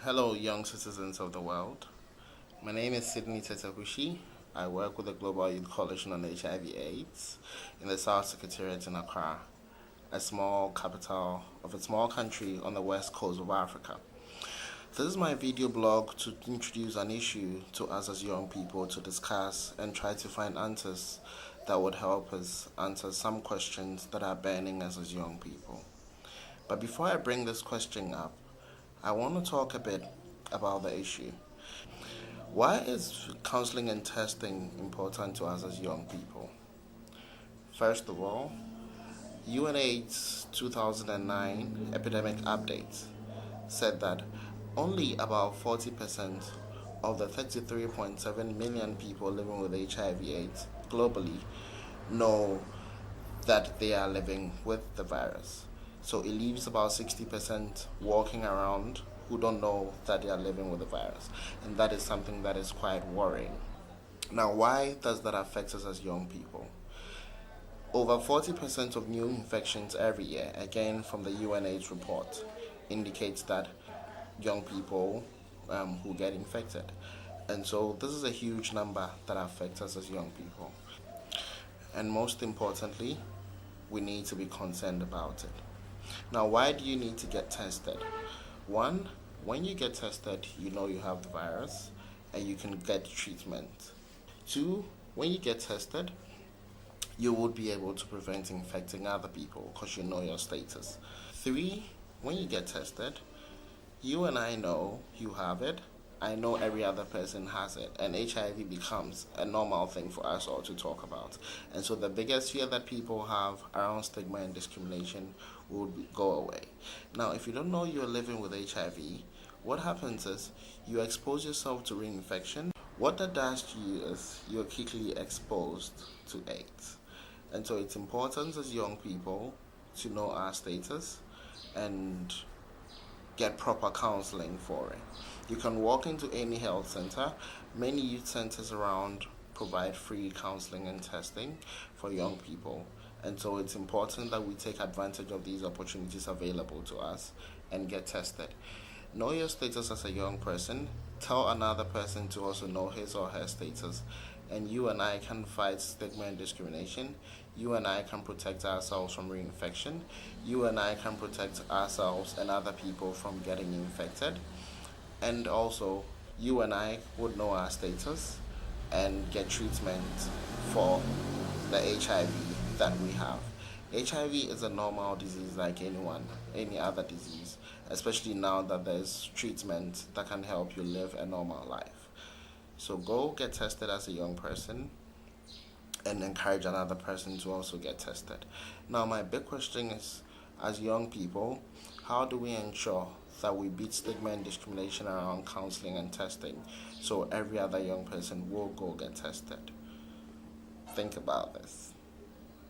Hello, young citizens of the world. My name is Sydney Tetabushi. I work with the Global Youth Coalition on HIV/AIDS in the South Secretariat in Accra, a small capital of a small country on the west coast of Africa. This is my video blog to introduce an issue to us as young people to discuss and try to find answers that would help us answer some questions that are burning us as young people. But before I bring this question up, I want to talk a bit about the issue. Why is counseling and testing important to us as young people? First of all, UNAIDS 2009 epidemic update said that only about 40% of the 33.7 million people living with HIV/AIDS globally know that they are living with the virus. So it leaves about 60% walking around who don't know that they are living with the virus. And that is something that is quite worrying. Now, why does that affect us as young people? Over 40% of new infections every year, again from the UNAIDS report, indicates that young people who get infected. And so this is a huge number that affects us as young people. And most importantly, we need to be concerned about it. Now, why do you need to get tested? One, when you get tested, you know you have the virus and you can get treatment. Two, when you get tested, you would be able to prevent infecting other people because you know your status. Three, when you get tested, you and I know you have it. I know every other person has it, and HIV becomes a normal thing for us all to talk about. And so the biggest fear that people have around stigma and discrimination would go away. Now, if you don't know you're living with HIV, what happens is you expose yourself to reinfection. What that does to you is you're quickly exposed to AIDS. And so it's important as young people to know our status and get proper counseling for it. You can walk into any health center. Many youth centers around provide free counseling and testing for young people. And so it's important that we take advantage of these opportunities available to us and get tested. Know your status as a young person. Tell another person to also know his or her status. And you and I can fight stigma and discrimination. You and I can protect ourselves from reinfection. You and I can protect ourselves and other people from getting infected. And also, you and I would know our status and get treatment for the HIV that we have. HIV is a normal disease like any other disease, especially now that there's treatment that can help you live a normal life. So go get tested as a young person and encourage another person to also get tested. Now, my big question is, as young people, how do we ensure that we beat stigma and discrimination around counseling and testing so every other young person will go get tested? Think about this.